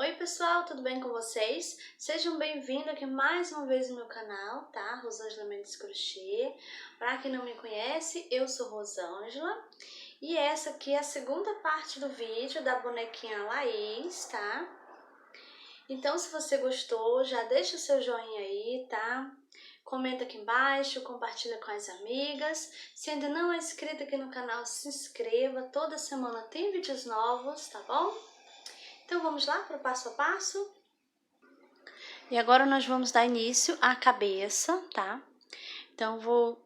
Oi pessoal, tudo bem com vocês? Sejam bem-vindos aqui mais uma vez no meu canal, tá? Rosângela Mendes Crochê. Para quem não me conhece, eu sou Rosângela e essa aqui é a segunda parte do vídeo da bonequinha Laís, tá? Então, se você gostou, já deixa o seu joinha aí, tá? Comenta aqui embaixo, compartilha com as amigas. Se ainda não é inscrito aqui no canal, se inscreva. Toda semana tem vídeos novos, tá bom? Então vamos lá para o passo a passo? E agora nós vamos dar início à cabeça, tá? Então vou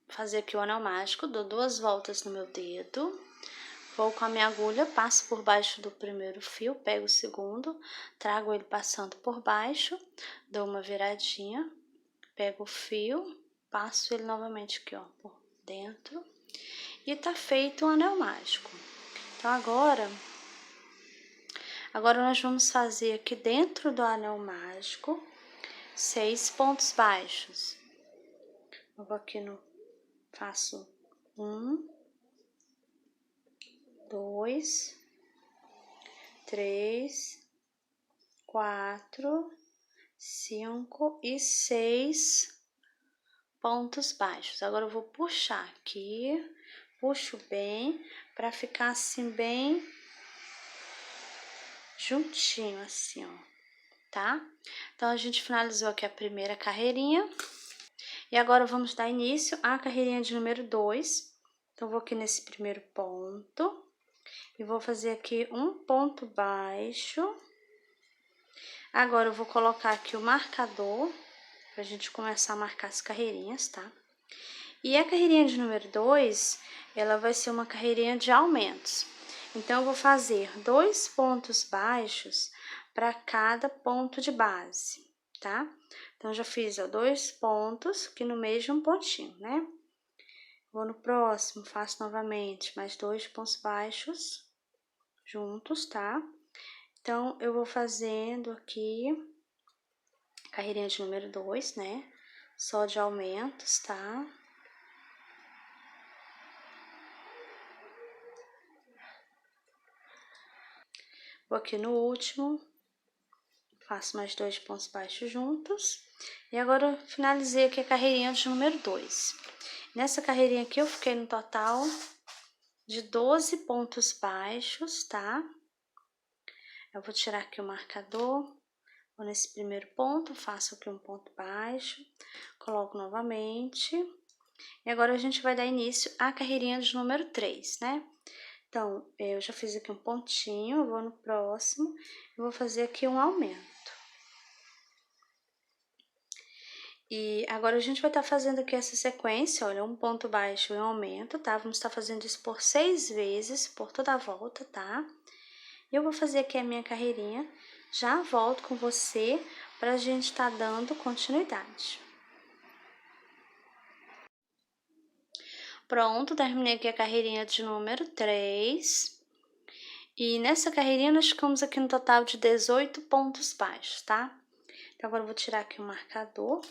fazer aqui o anel mágico, dou 2 voltas no meu dedo. Vou com a minha agulha, passo por baixo do primeiro fio, pego o segundo, trago ele passando por baixo, dou uma viradinha, pego o fio, passo ele novamente aqui, ó, por dentro. E tá feito o anel mágico. Então agora nós vamos fazer aqui dentro do anel mágico 6 pontos baixos. Eu vou aqui faço 1, 2, 3, 4, 5 e 6 pontos baixos. Agora eu vou puxar aqui, puxo bem, para ficar assim bem juntinho, assim, ó, tá? Então, a gente finalizou aqui a primeira carreirinha. E agora vamos dar início à carreirinha de número 2. Então, vou aqui nesse primeiro ponto e vou fazer aqui um ponto baixo. Agora, eu vou colocar aqui o marcador pra gente começar a marcar as carreirinhas, tá? E a carreirinha de número 2, ela vai ser uma carreirinha de aumentos. Então, eu vou fazer 2 pontos baixos para cada ponto de base, tá? Então, já fiz, ó, 2 pontos aqui no meio de um pontinho, né? Vou no próximo, faço novamente mais 2 pontos baixos juntos, tá? Então, eu vou fazendo aqui carreirinha de número 2, né? Só de aumentos, tá? Vou aqui no último, faço mais 2 pontos baixos juntos. E agora, eu finalizei aqui a carreirinha de número 2. Nessa carreirinha aqui, eu fiquei no total de 12 pontos baixos, tá? Eu vou tirar aqui o marcador, vou nesse primeiro ponto, faço aqui um ponto baixo, coloco novamente. E agora, a gente vai dar início à carreirinha de número 3, né? Então, eu já fiz aqui um pontinho, eu vou no próximo, eu vou fazer aqui um aumento. E agora, a gente vai estar fazendo aqui essa sequência, olha, um ponto baixo e um aumento, tá? Vamos estar fazendo isso por 6 vezes, por toda a volta, tá? Eu vou fazer aqui a minha carreirinha, já volto com você pra gente estar dando continuidade. Pronto, terminei aqui a carreirinha de número 3. E nessa carreirinha, nós ficamos aqui no total de 18 pontos baixos, tá? Então, agora eu vou tirar aqui o marcador.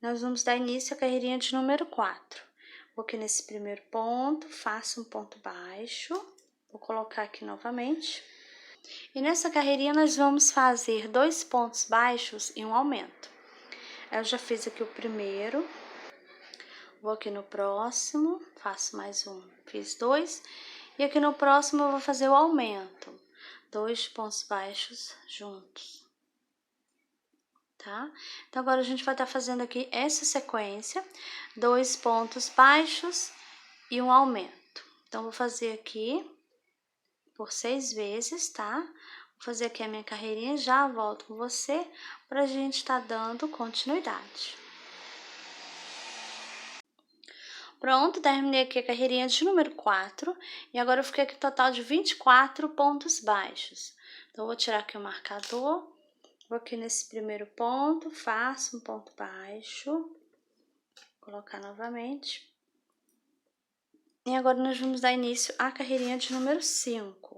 Nós vamos dar início à carreirinha de número 4. Vou aqui nesse primeiro ponto, faço um ponto baixo. Vou colocar aqui novamente. E nessa carreirinha, nós vamos fazer 2 pontos baixos e um aumento. Eu já fiz aqui o primeiro. Vou aqui no próximo, faço mais um, fiz 2. E aqui no próximo, eu vou fazer o aumento. 2 pontos baixos juntos, tá? Então, agora a gente vai estar fazendo aqui essa sequência, 2 pontos baixos e um aumento. Então, vou fazer aqui por 6 vezes, tá? Vou fazer aqui a minha carreirinha, já volto com você pra gente estar dando continuidade. Pronto, terminei aqui a carreirinha de número 4 e agora eu fiquei aqui total de 24 pontos baixos. Então, eu vou tirar aqui o marcador, vou aqui nesse primeiro ponto, faço um ponto baixo, colocar novamente. E agora nós vamos dar início à carreirinha de número 5.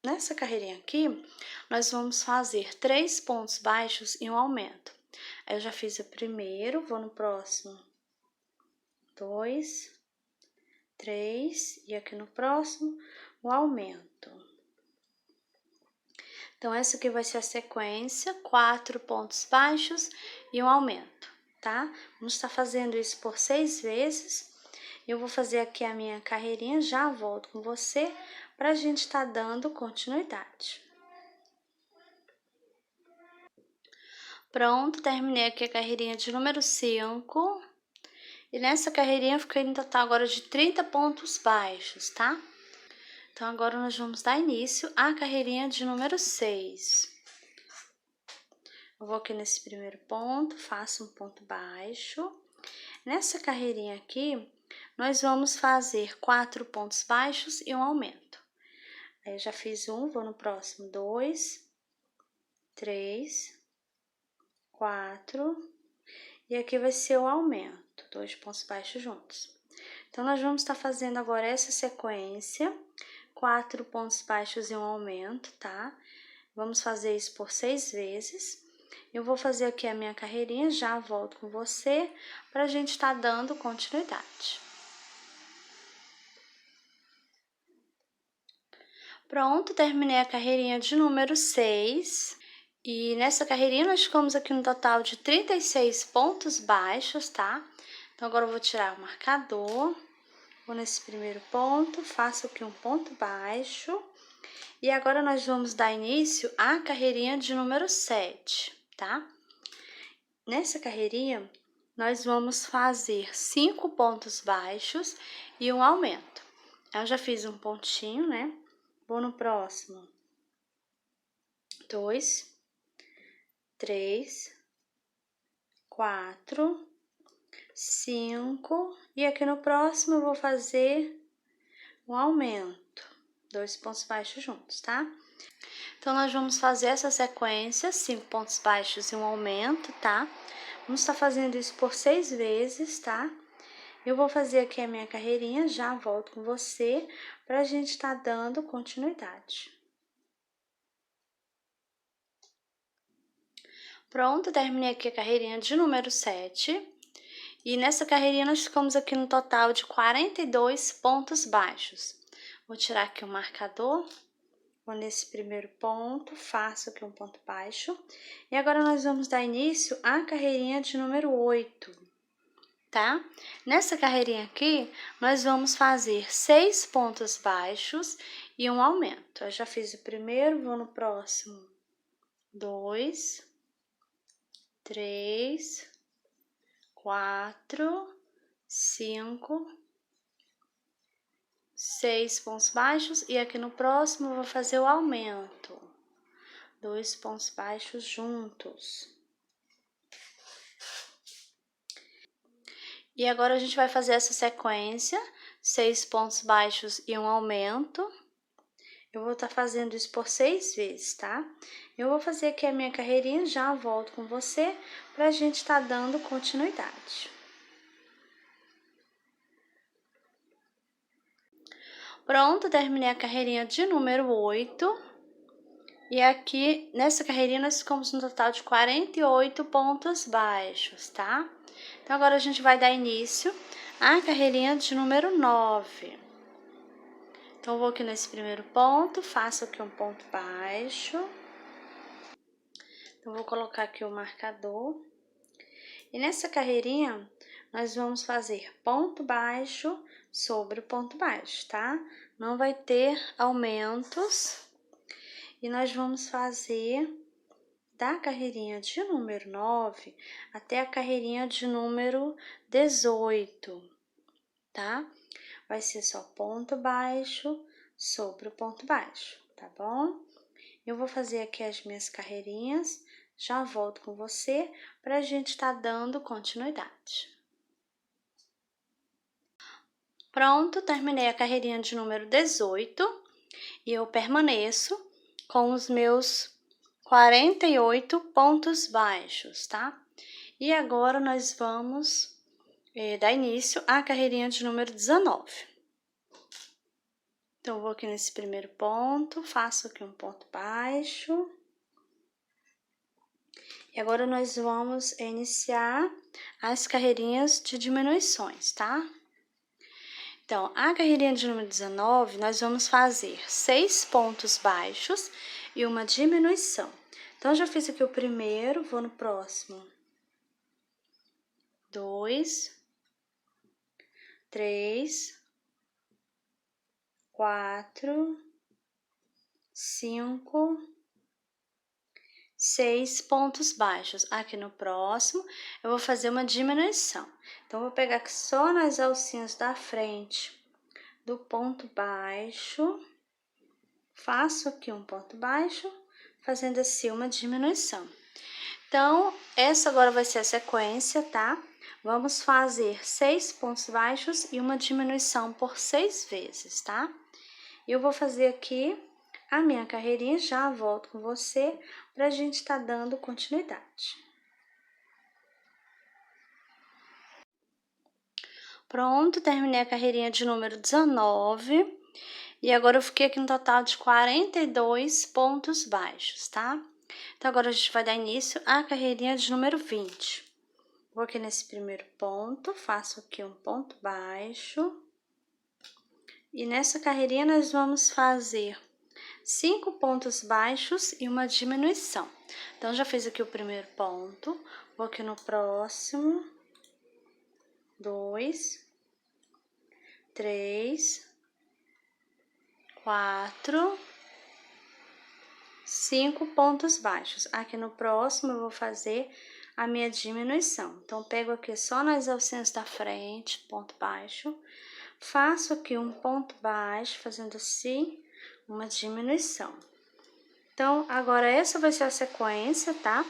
Nessa carreirinha aqui, nós vamos fazer 3 pontos baixos e um aumento. Eu já fiz o primeiro, vou no próximo, 2, 3, e aqui no próximo, o aumento. Então, essa aqui vai ser a sequência, 4 pontos baixos e um aumento, tá? Vamos estar fazendo isso por 6 vezes. Eu vou fazer aqui a minha carreirinha, já volto com você, para a gente estar dando continuidade. Pronto, terminei aqui a carreirinha de número 5. E nessa carreirinha eu fiquei no total agora de 30 pontos baixos, tá? Então, agora nós vamos dar início à carreirinha de número 6. Eu vou aqui nesse primeiro ponto, faço um ponto baixo. Nessa carreirinha aqui, nós vamos fazer 4 pontos baixos e um aumento. Aí, eu já fiz um, vou no próximo, 2, 3, 4, e aqui vai ser o aumento, 2 pontos baixos juntos. Então, nós vamos estar fazendo agora essa sequência, 4 pontos baixos e um aumento, tá? Vamos fazer isso por 6 vezes. Eu vou fazer aqui a minha carreirinha, já volto com você, para a gente estar dando continuidade. Pronto, terminei a carreirinha de número 6. E nessa carreirinha nós ficamos aqui no total de 36 pontos baixos, tá? Então, agora eu vou tirar o marcador. Vou nesse primeiro ponto, faço aqui um ponto baixo. E agora nós vamos dar início à carreirinha de número 7, tá? Nessa carreirinha, nós vamos fazer 5 pontos baixos e um aumento. Eu já fiz um pontinho, né? Vou no próximo. 2, 3, 4, 5. E aqui no próximo eu vou fazer um aumento. 2 pontos baixos juntos, tá? Então, nós vamos fazer essa sequência, 5 pontos baixos e um aumento, tá? Vamos estar fazendo isso por 6 vezes, tá? Eu vou fazer aqui a minha carreirinha, já volto com você, pra gente estar dando continuidade. Pronto, terminei aqui a carreirinha de número 7. E nessa carreirinha nós ficamos aqui no total de 42 pontos baixos. Vou tirar aqui o marcador. Vou nesse primeiro ponto, faço aqui um ponto baixo. E agora nós vamos dar início à carreirinha de número 8, tá? Nessa carreirinha aqui, nós vamos fazer 6 pontos baixos e um aumento. Eu já fiz o primeiro, vou no próximo. 2, 3, 4, 5, 6 pontos baixos, e aqui no próximo eu vou fazer o aumento, 2 pontos baixos juntos. E agora a gente vai fazer essa sequência, 6 pontos baixos e um aumento. Eu vou estar fazendo isso por 6 vezes, tá? Eu vou fazer aqui a minha carreirinha, já volto com você, pra gente estar dando continuidade. Pronto, terminei a carreirinha de número 8. E aqui, nessa carreirinha, nós ficamos no total de 48 pontos baixos, tá? Então, agora a gente vai dar início à carreirinha de número 9. Então, eu vou aqui nesse primeiro ponto, faço aqui um ponto baixo. Então, vou colocar aqui o marcador. E nessa carreirinha, nós vamos fazer ponto baixo sobre ponto baixo, tá? Não vai ter aumentos. E nós vamos fazer da carreirinha de número 9 até a carreirinha de número 18, tá? Vai ser só ponto baixo sobre o ponto baixo, tá bom? Eu vou fazer aqui as minhas carreirinhas, já volto com você pra gente estar dando continuidade. Pronto, terminei a carreirinha de número 18 e eu permaneço com os meus 48 pontos baixos, tá? E agora nós vamos dar início à carreirinha de número 19. Então, eu vou aqui nesse primeiro ponto, faço aqui um ponto baixo. E agora nós vamos iniciar as carreirinhas de diminuições, tá? Então, a carreirinha de número 19, nós vamos fazer 6 pontos baixos e uma diminuição. Então, já fiz aqui o primeiro, vou no próximo. 2, 3, 4, 5, 6 pontos baixos. Aqui no próximo, eu vou fazer uma diminuição. Então, vou pegar aqui só nas alcinhas da frente do ponto baixo, faço aqui um ponto baixo, fazendo assim uma diminuição. Então, essa agora vai ser a sequência, tá? Vamos fazer 6 pontos baixos e uma diminuição por 6 vezes, tá? Eu vou fazer aqui a minha carreirinha, já volto com você pra gente tá dando continuidade. Pronto, terminei a carreirinha de número 19 e agora eu fiquei aqui no total de 42 pontos baixos, tá? Então, agora a gente vai dar início à carreirinha de número 20. Vou aqui nesse primeiro ponto, faço aqui um ponto baixo. E nessa carreirinha nós vamos fazer 5 pontos baixos e uma diminuição. Então, já fiz aqui o primeiro ponto, vou aqui no próximo. 2, 3, 4, 5 pontos baixos. Aqui no próximo eu vou fazer a minha diminuição. Então, pego aqui só nas alcinhas da frente, ponto baixo, faço aqui um ponto baixo, fazendo assim, uma diminuição. Então, agora essa vai ser a sequência, tá?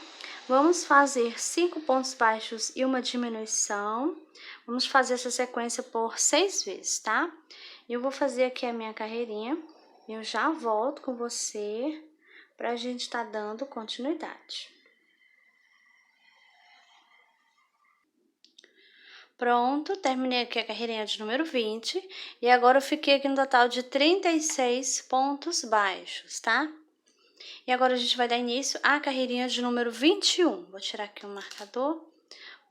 Vamos fazer 5 pontos baixos e uma diminuição. Vamos fazer essa sequência por 6 vezes, tá? Eu vou fazer aqui a minha carreirinha e eu já volto com você pra gente tá dando continuidade. Pronto, terminei aqui a carreirinha de número 20 e agora eu fiquei aqui no total de 36 pontos baixos, tá? E agora a gente vai dar início à carreirinha de número 21. Vou tirar aqui o marcador,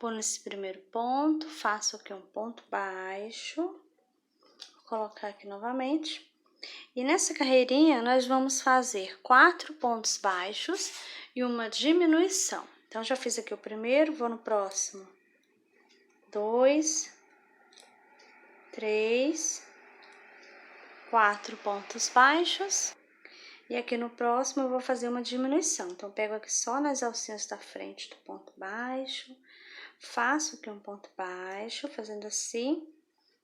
vou nesse primeiro ponto, faço aqui um ponto baixo, vou colocar aqui novamente. E nessa carreirinha nós vamos fazer 4 pontos baixos e uma diminuição. Então, já fiz aqui o primeiro, vou no próximo. 2, 3, 4 pontos baixos. E aqui no próximo eu vou fazer uma diminuição. Então, pego aqui só nas alcinhas da frente do ponto baixo, faço aqui um ponto baixo, fazendo assim,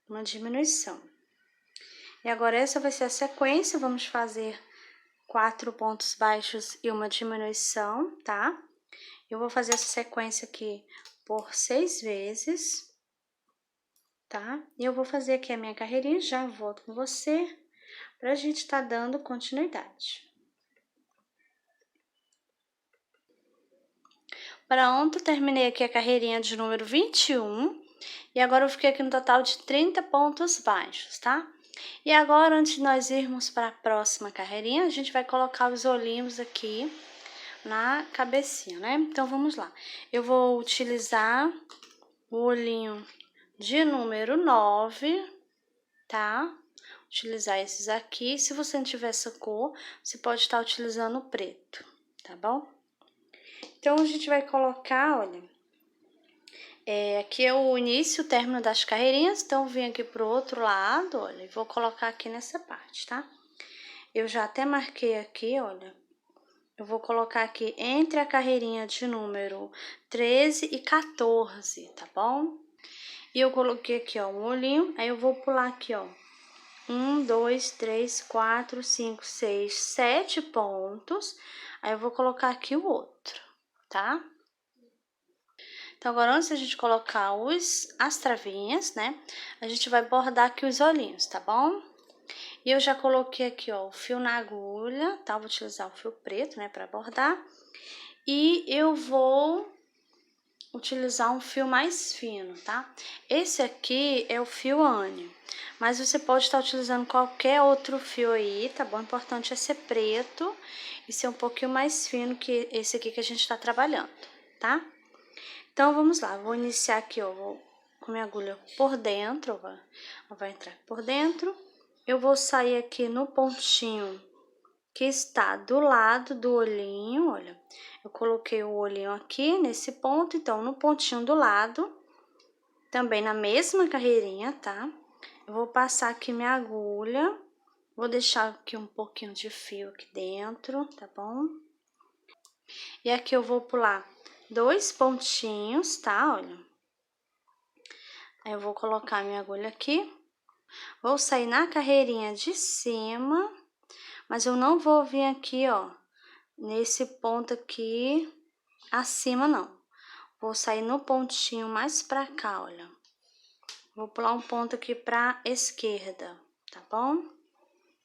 uma diminuição. E agora essa vai ser a sequência, vamos fazer 4 pontos baixos e uma diminuição, tá? Eu vou fazer essa sequência aqui por 6 vezes, tá? E eu vou fazer aqui a minha carreirinha, já volto com você, pra gente tá dando continuidade. Pronto, terminei aqui a carreirinha de número 21 e agora eu fiquei aqui no total de 30 pontos baixos, tá? E agora, antes de nós irmos para a próxima carreirinha, a gente vai colocar os olhinhos aqui na cabecinha, né? Então, vamos lá. Eu vou utilizar o olhinho de número 9, tá? Utilizar esses aqui. Se você não tiver essa cor, você pode estar utilizando o preto, tá bom? Então, a gente vai colocar, olha, aqui é o início, o término das carreirinhas, então, eu vim aqui pro outro lado, olha, e vou colocar aqui nessa parte, tá? Eu já até marquei aqui, olha, eu vou colocar aqui entre a carreirinha de número 13 e 14, tá bom? E eu coloquei aqui, ó, um olhinho, aí eu vou pular aqui, ó, 1, 2, 3, 4, 5, 6, 7 pontos, aí eu vou colocar aqui o outro, tá? Então, agora, antes da gente colocar as travinhas, né, a gente vai bordar aqui os olhinhos, tá bom? E eu já coloquei aqui, ó, o fio na agulha, tá? Vou utilizar o fio preto, né, pra bordar. E eu vou utilizar um fio mais fino, tá? Esse aqui é o fio Anne, mas você pode estar utilizando qualquer outro fio aí, tá bom? O importante é ser preto e ser um pouquinho mais fino que esse aqui que a gente tá trabalhando, tá? Então, vamos lá, vou iniciar aqui, ó, vou com minha agulha por dentro, vai entrar por dentro. Eu vou sair aqui no pontinho que está do lado do olhinho, olha, eu coloquei o olhinho aqui nesse ponto, então no pontinho do lado, também na mesma carreirinha, tá? Eu vou passar aqui minha agulha, vou deixar aqui um pouquinho de fio aqui dentro, tá bom? E aqui eu vou pular 2 pontinhos, tá? Olha. Aí eu vou colocar minha agulha aqui, vou sair na carreirinha de cima, mas eu não vou vir aqui, ó, nesse ponto aqui acima, não. Vou sair no pontinho mais pra cá, olha. Vou pular um ponto aqui pra esquerda, tá bom?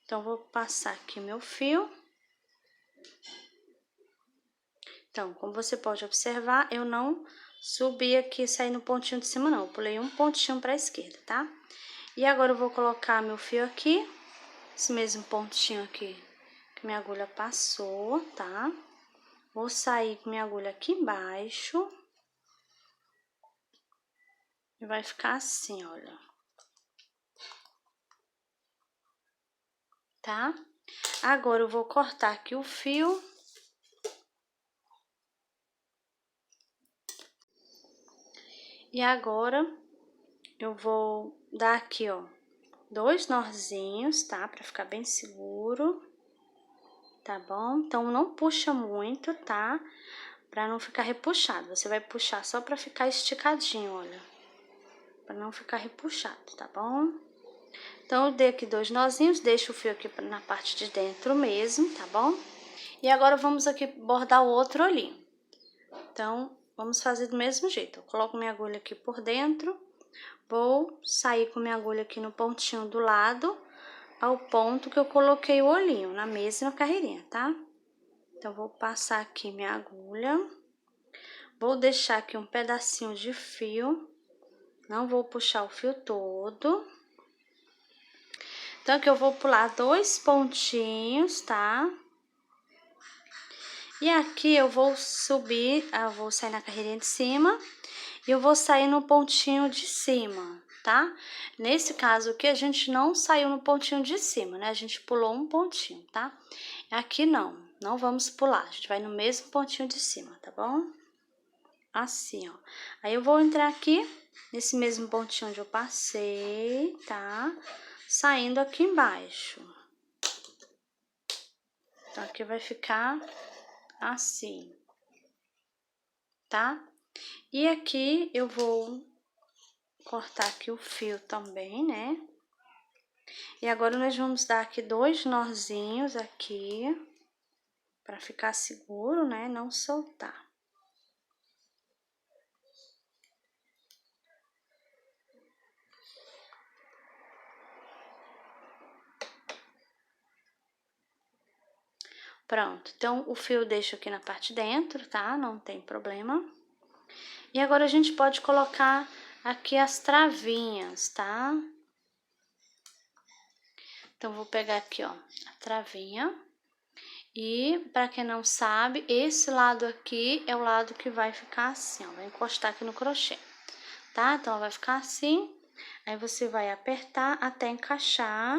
Então, vou passar aqui meu fio. Então, como você pode observar, eu não subi aqui e saí no pontinho de cima, não. Eu pulei um pontinho pra esquerda, tá? E agora eu vou colocar meu fio aqui, esse mesmo pontinho aqui que minha agulha passou, tá? Vou sair com minha agulha aqui embaixo. E vai ficar assim, olha. Tá? Agora eu vou cortar aqui o fio. E agora eu vou dar aqui, ó, 2 nozinhos, tá? Pra ficar bem seguro. Tá bom? Então, não puxa muito, tá? Pra não ficar repuxado. Você vai puxar só pra ficar esticadinho, olha. Pra não ficar repuxado, tá bom? Então, eu dei aqui 2 nozinhos, deixo o fio aqui na parte de dentro mesmo, tá bom? E agora, vamos aqui bordar o outro olhinho. Então, vamos fazer do mesmo jeito. Eu coloco minha agulha aqui por dentro, vou sair com minha agulha aqui no pontinho do lado, ao ponto que eu coloquei o olhinho, na mesma carreirinha, tá? Então, vou passar aqui minha agulha, vou deixar aqui um pedacinho de fio, não vou puxar o fio todo. Então, aqui eu vou pular 2 pontinhos, tá? E aqui eu vou subir, eu vou sair na carreirinha de cima e eu vou sair no pontinho de cima, tá? Nesse caso aqui, a gente não saiu no pontinho de cima, né? A gente pulou um pontinho, tá? Aqui não vamos pular, a gente vai no mesmo pontinho de cima, tá bom? Assim, ó. Aí eu vou entrar aqui, nesse mesmo pontinho onde eu passei, tá? Saindo aqui embaixo. Então, aqui vai ficar assim, tá? E aqui eu vou cortar aqui o fio também, né? E agora nós vamos dar aqui 2 nozinhos aqui, pra ficar seguro, né? Não soltar. Pronto, então o fio eu deixo aqui na parte de dentro, tá? Não tem problema. E agora a gente pode colocar aqui as travinhas, tá? Então, vou pegar aqui, ó, a travinha. E, pra quem não sabe, esse lado aqui é o lado que vai ficar assim, ó. Vai encostar aqui no crochê, tá? Então, ela vai ficar assim. Aí, você vai apertar até encaixar.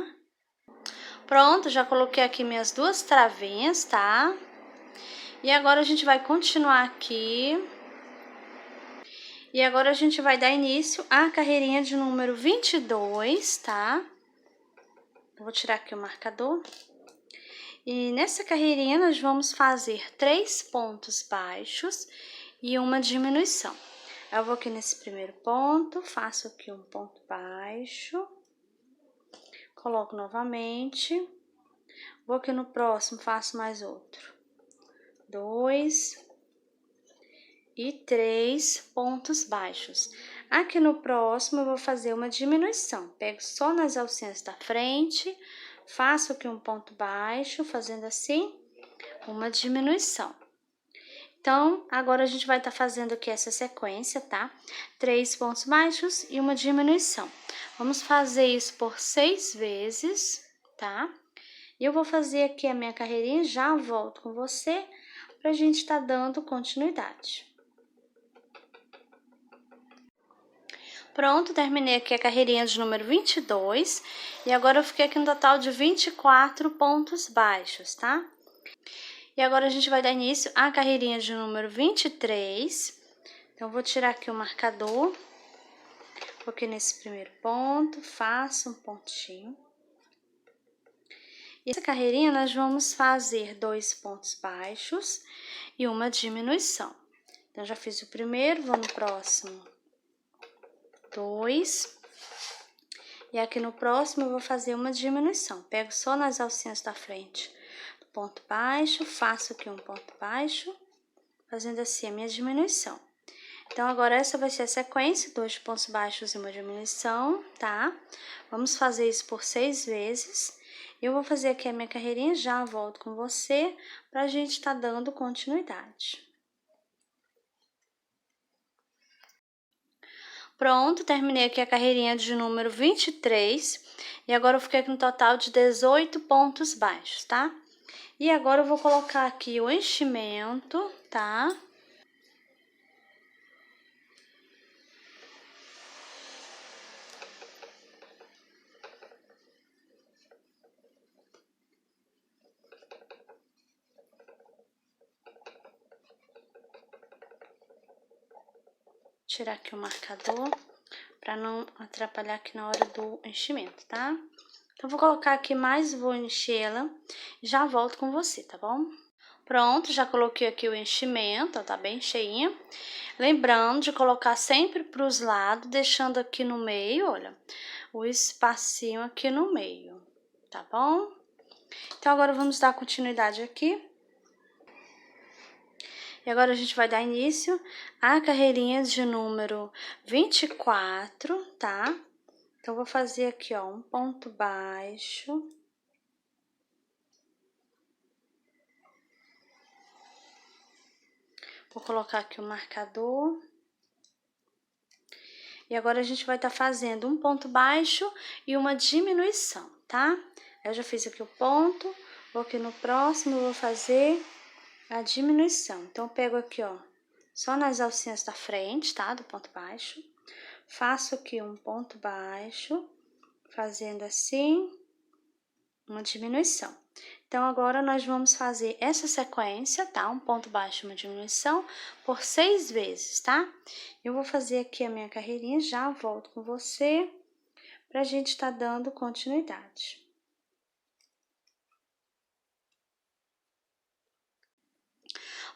Pronto, já coloquei aqui minhas 2 travinhas, tá? E agora, a gente vai continuar aqui. E agora, a gente vai dar início à carreirinha de número 22, tá? Vou tirar aqui o marcador. E nessa carreirinha, nós vamos fazer 3 pontos baixos e uma diminuição. Eu vou aqui nesse primeiro ponto, faço aqui um ponto baixo, coloco novamente, vou aqui no próximo, faço mais outro. 2 e 3 pontos baixos. Aqui no próximo, eu vou fazer uma diminuição. Pego só nas alcinhas da frente, faço aqui um ponto baixo, fazendo assim, uma diminuição. Então, agora a gente vai estar fazendo aqui essa sequência, tá? 3 pontos baixos e uma diminuição. Vamos fazer isso por 6 vezes, tá? E eu vou fazer aqui a minha carreirinha e já volto com você pra gente estar dando continuidade. Pronto, terminei aqui a carreirinha de número 22 e agora eu fiquei aqui no total de 24 pontos baixos, tá? E agora a gente vai dar início à carreirinha de número 23. Então, eu vou tirar aqui o marcador, vou aqui nesse primeiro ponto, faço um pontinho. E essa carreirinha nós vamos fazer 2 pontos baixos e uma diminuição. Então, já fiz o primeiro, vou no próximo 2. E aqui no próximo eu vou fazer uma diminuição. Pego só nas alcinhas da frente do ponto baixo, faço aqui um ponto baixo, fazendo assim a minha diminuição. Então, agora essa vai ser a sequência, 2 pontos baixos e uma diminuição, tá? Vamos fazer isso por 6 vezes. Eu vou fazer aqui a minha carreirinha, já volto com você, pra gente tá dando continuidade. Pronto, terminei aqui a carreirinha de número 23 e agora eu fiquei com um total de 18 pontos baixos, tá? E agora eu vou colocar aqui o enchimento, tá? Tirar aqui o marcador para não atrapalhar aqui na hora do enchimento, tá? Então, vou colocar aqui mais, vou enchê-la e já volto com você, tá bom? Pronto, já coloquei aqui o enchimento, ó, tá bem cheinha. Lembrando de colocar sempre para os lados, deixando aqui no meio, olha, o espacinho aqui no meio, tá bom? Então, agora vamos dar continuidade aqui. E agora a gente vai dar início à carreirinha de número 24, tá? Então, vou fazer aqui, ó, um ponto baixo. Vou colocar aqui o marcador. E agora a gente vai estar fazendo um ponto baixo e uma diminuição, tá? Eu já fiz aqui o ponto, vou aqui no próximo, vou fazer a diminuição. Então, eu pego aqui, ó, só nas alcinhas da frente, tá? Do ponto baixo. Faço aqui um ponto baixo, fazendo assim, uma diminuição. Então, agora nós vamos fazer essa sequência, tá? Um ponto baixo, uma diminuição, por 6 vezes, tá? Eu vou fazer aqui a minha carreirinha, já volto com você, pra gente tá dando continuidade.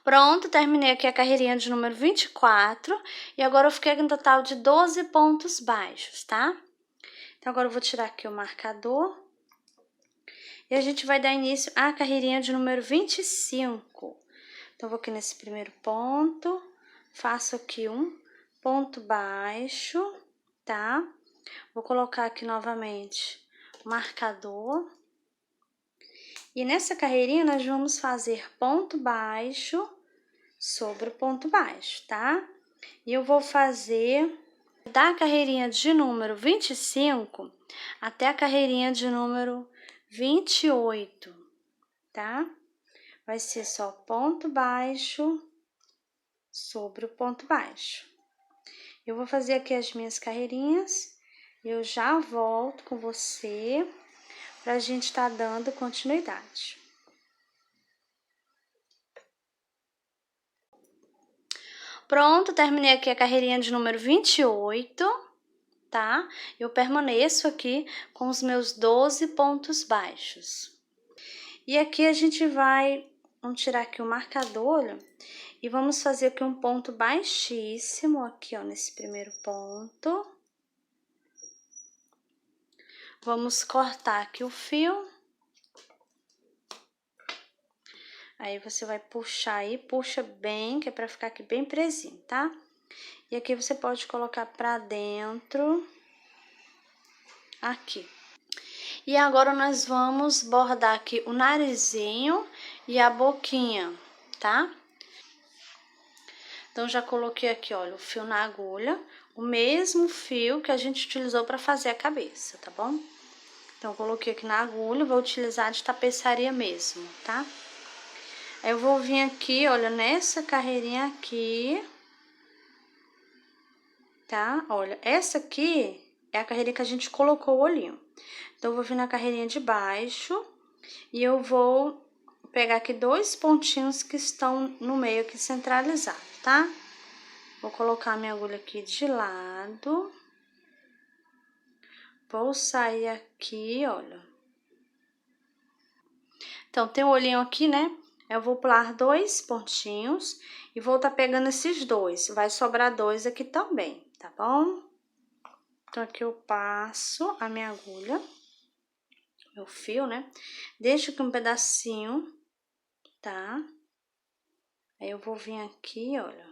Pronto, terminei aqui a carreirinha de número 24, e agora eu fiquei com um total de 12 pontos baixos, tá? Então, agora eu vou tirar aqui o marcador. E a gente vai dar início à carreirinha de número 25. Então, vou aqui nesse primeiro ponto, faço aqui um ponto baixo, tá? Vou colocar aqui novamente o marcador. E nessa carreirinha, nós vamos fazer ponto baixo sobre o ponto baixo, tá? E eu vou fazer da carreirinha de número 25 até a carreirinha de número 28, tá? Vai ser só ponto baixo sobre o ponto baixo. Eu vou fazer aqui as minhas carreirinhas, eu já volto com você pra gente tá dando continuidade. Pronto, terminei aqui a carreirinha de número 28, tá? Eu permaneço aqui com os meus 12 pontos baixos. E aqui a gente vamos tirar aqui o marcador, olha, e vamos fazer aqui um ponto baixíssimo, aqui, ó, nesse primeiro ponto. Vamos cortar aqui o fio. Aí, você vai puxar aí, puxa bem, que é pra ficar aqui bem presinho, tá? E aqui você pode colocar pra dentro, aqui. E agora, nós vamos bordar aqui o narizinho e a boquinha, tá? Então, já coloquei aqui, olha, o fio na agulha, o mesmo fio que a gente utilizou pra fazer a cabeça, tá bom? Então, eu coloquei aqui na agulha, vou utilizar de tapeçaria mesmo, tá? Aí, eu vou vir aqui, olha, nessa carreirinha aqui, tá? Olha, essa aqui é a carreirinha que a gente colocou o olhinho. Então, eu vou vir na carreirinha de baixo e eu vou pegar aqui 2 pontinhos que estão no meio aqui centralizado, tá? Vou colocar minha agulha aqui de lado. Vou sair aqui, olha. Então, tem o olhinho aqui, né? Eu vou pular 2 pontinhos e vou tá pegando esses 2. Vai sobrar 2 aqui também, tá bom? Então, aqui eu passo a minha agulha, meu fio, né? Deixo aqui um pedacinho, tá? Aí, eu vou vir aqui, olha.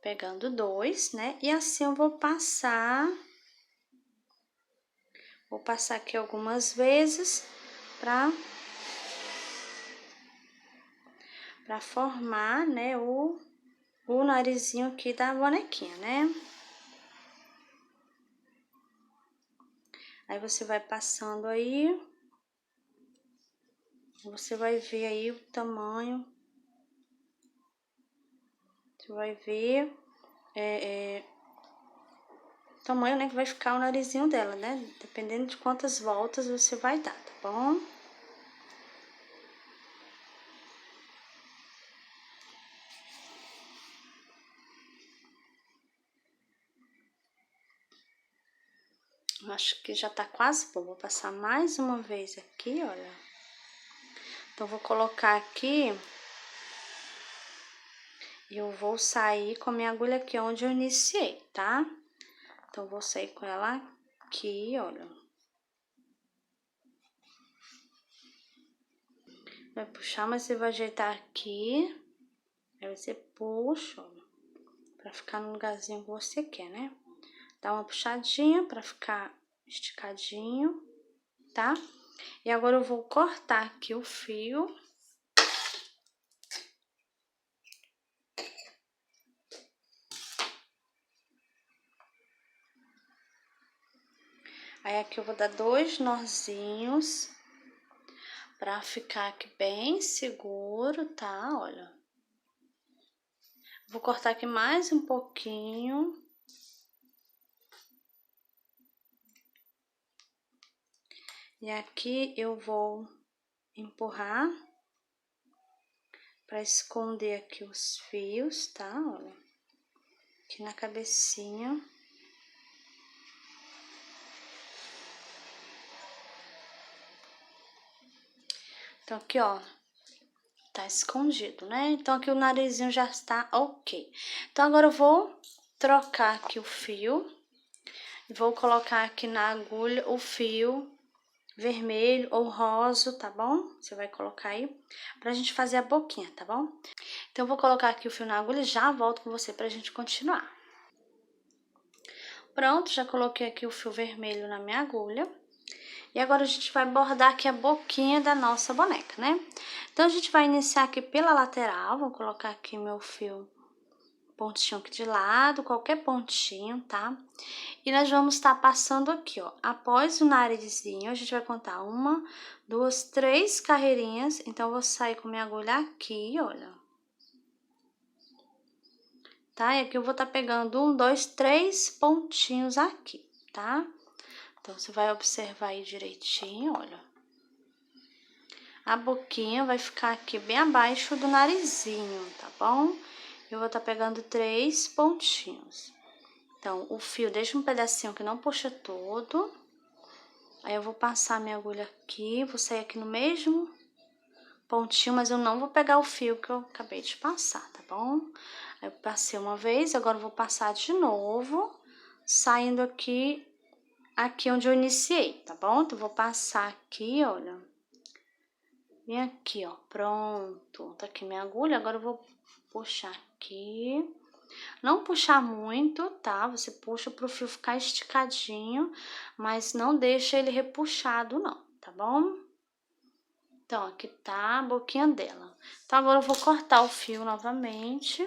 Pegando 2, né? E assim eu vou passar aqui algumas vezes pra formar, né, o narizinho aqui da bonequinha, né? Aí, você vai passando aí, você vai ver aí o tamanho, você vai ver o tamanho, né, que vai ficar o narizinho dela, né? Dependendo de quantas voltas você vai dar, tá bom? Acho que já tá quase bom. Vou passar mais uma vez aqui, olha. Então, vou colocar aqui e eu vou sair com a minha agulha aqui onde eu iniciei, tá? Então, vou sair com ela aqui, olha. Vai puxar, mas você vai ajeitar aqui. Aí, você puxa, olha, pra ficar no lugarzinho que você quer, né? Dá uma puxadinha pra ficar esticadinho, tá? E agora eu vou cortar aqui o fio. Aí, aqui eu vou dar 2 nozinhos pra ficar aqui bem seguro, tá? Olha. Vou cortar aqui mais um pouquinho. E aqui eu vou empurrar pra esconder aqui os fios, tá? Olha. Aqui na cabecinha. Então, aqui, ó, tá escondido, né? Então, aqui o narizinho já está ok. Então, agora eu vou trocar aqui o fio. Vou colocar aqui na agulha o fio vermelho ou rosa, tá bom? Você vai colocar aí pra gente fazer a boquinha, tá bom? Então, eu vou colocar aqui o fio na agulha e já volto com você pra gente continuar. Pronto, já coloquei aqui o fio vermelho na minha agulha. E agora, a gente vai bordar aqui a boquinha da nossa boneca, né? Então, a gente vai iniciar aqui pela lateral. Vou colocar aqui meu fio pontinho aqui de lado, qualquer pontinho, tá? E nós vamos estar passando aqui, ó. Após o narizinho, a gente vai contar 1, 2, 3 carreirinhas. Então, eu vou sair com minha agulha aqui, olha. Tá? E aqui eu vou estar pegando 1, 2, 3 pontinhos aqui, tá? Então, você vai observar aí direitinho, olha. A boquinha vai ficar aqui bem abaixo do narizinho, tá bom? Eu vou estar pegando 3 pontinhos. Então, o fio deixa um pedacinho que não puxa todo. Aí, eu vou passar minha agulha aqui, vou sair aqui no mesmo pontinho, mas eu não vou pegar o fio que eu acabei de passar, tá bom? Aí, eu passei uma vez, agora eu vou passar de novo, saindo aqui onde eu iniciei, tá bom? Então, eu vou passar aqui, olha. Vem aqui, ó, pronto. Tá aqui minha agulha, agora eu vou puxar aqui. Não puxar muito, tá? Você puxa pro fio ficar esticadinho, mas não deixa ele repuxado, não, tá bom? Então, aqui tá a boquinha dela. Então, agora eu vou cortar o fio novamente.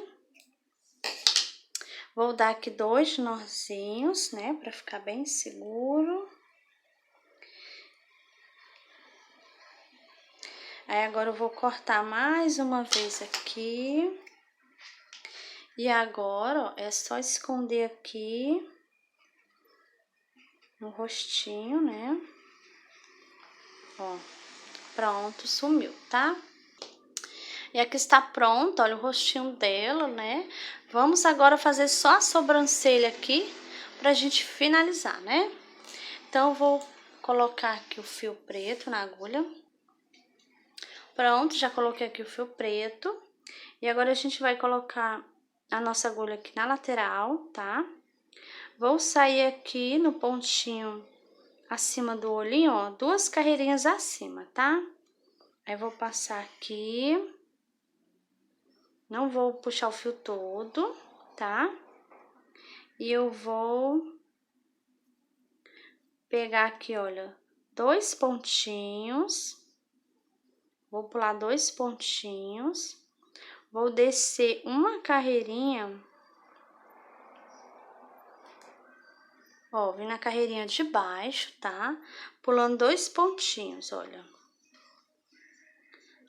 Vou dar aqui 2 nozinhos, né? Pra ficar bem seguro. Aí, agora eu vou cortar mais uma vez aqui. E agora, ó, é só esconder aqui no rostinho, né? Ó, pronto, sumiu, tá? E aqui está pronto, olha o rostinho dela, né? Vamos agora fazer só a sobrancelha aqui pra gente finalizar, né? Então, eu vou colocar aqui o fio preto na agulha. Pronto, já coloquei aqui o fio preto. E agora a gente vai colocar a nossa agulha aqui na lateral, tá? Vou sair aqui no pontinho acima do olhinho, ó, 2 carreirinhas acima, tá? Aí, vou passar aqui. Não vou puxar o fio todo, tá? E eu vou pegar aqui, olha, 2 pontinhos. Vou pular 2 pontinhos. Vou descer uma carreirinha. Ó, vim na carreirinha de baixo, tá? Pulando 2 pontinhos, olha.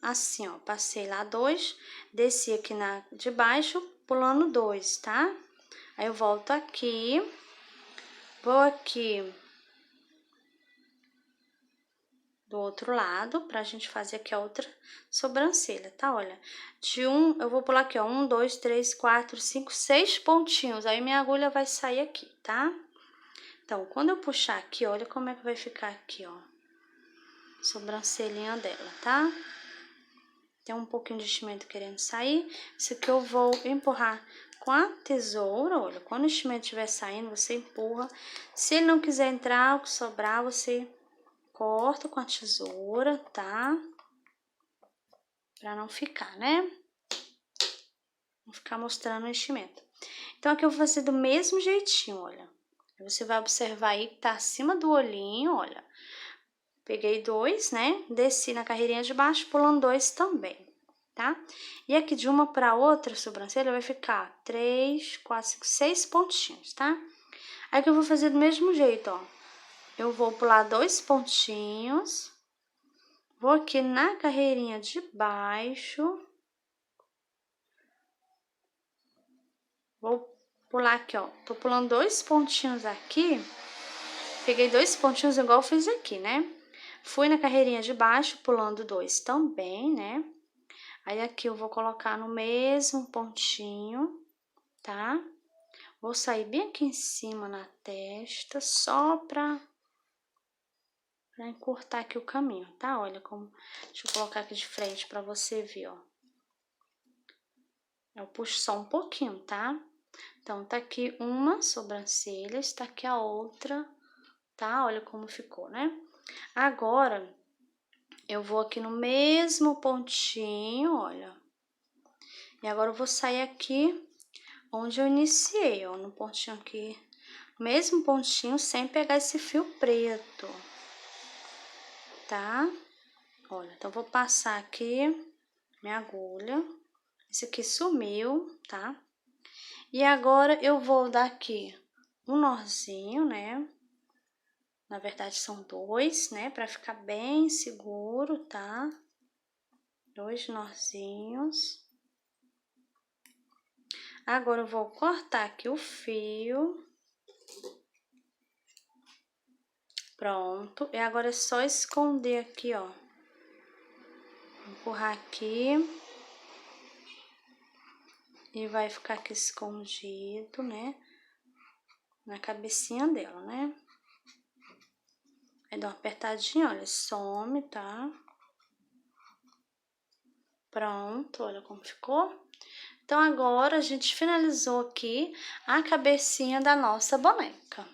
Assim, ó, passei lá 2, desci aqui na de baixo, pulando 2, tá? Aí, eu volto aqui, vou aqui do outro lado, pra gente fazer aqui a outra sobrancelha, tá? Olha, eu vou pular aqui, ó, 1, 2, 3, 4, 5, 6 pontinhos, aí minha agulha vai sair aqui, tá? Então, quando eu puxar aqui, olha como é que vai ficar aqui, ó, sobrancelhinha dela, tá? Tem um pouquinho de enchimento querendo sair, isso aqui eu vou empurrar com a tesoura, olha, quando o enchimento estiver saindo, você empurra. Se ele não quiser entrar, o que sobrar, você corta com a tesoura, tá? Pra não ficar, né? Não ficar mostrando o enchimento. Então, aqui eu vou fazer do mesmo jeitinho, olha. Você vai observar aí que tá acima do olhinho, olha. Peguei 2, né? Desci na carreirinha de baixo, pulando 2 também, tá? E aqui de uma pra outra sobrancelha vai ficar 3, 4, 5, 6 pontinhos, tá? Aí que eu vou fazer do mesmo jeito, ó. Eu vou pular 2 pontinhos. Vou aqui na carreirinha de baixo. Vou pular aqui, ó. Tô pulando 2 pontinhos aqui. Peguei 2 pontinhos igual eu fiz aqui, né? Fui na carreirinha de baixo, pulando 2 também, né? Aí, aqui eu vou colocar no mesmo pontinho, tá? Vou sair bem aqui em cima na testa, só pra encurtar aqui o caminho, tá? Olha como... Deixa eu colocar aqui de frente pra você ver, ó. Eu puxo só um pouquinho, tá? Então, tá aqui uma sobrancelha, está aqui a outra, tá? Olha como ficou, né? Agora, eu vou aqui no mesmo pontinho, olha. E agora eu vou sair aqui onde eu iniciei, ó, no pontinho aqui. Mesmo pontinho, sem pegar esse fio preto, tá? Olha, então, vou passar aqui minha agulha. Esse aqui sumiu, tá? E agora, eu vou dar aqui um nozinho, né? Na verdade, são 2, né? Pra ficar bem seguro, tá? 2 nozinhos. Agora, eu vou cortar aqui o fio. Pronto. E agora é só esconder aqui, ó. Empurrar aqui. E vai ficar aqui escondido, né? Na cabecinha dela, né? Aí, dá uma apertadinha, olha, some, tá? Pronto, olha como ficou. Então, agora a gente finalizou aqui a cabecinha da nossa boneca.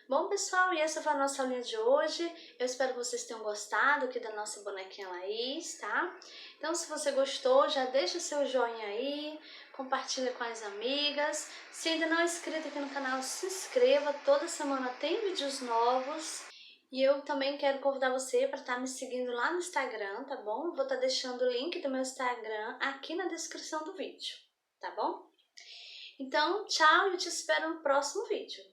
Bom, pessoal, e essa foi a nossa aulinha de hoje. Eu espero que vocês tenham gostado aqui da nossa bonequinha Laís, tá? Então, se você gostou, já deixa seu joinha aí, compartilha com as amigas. Se ainda não é inscrito aqui no canal, se inscreva. Toda semana tem vídeos novos. E eu também quero convidar você para estar me seguindo lá no Instagram, tá bom? Vou estar deixando o link do meu Instagram aqui na descrição do vídeo, tá bom? Então, tchau e eu te espero no próximo vídeo.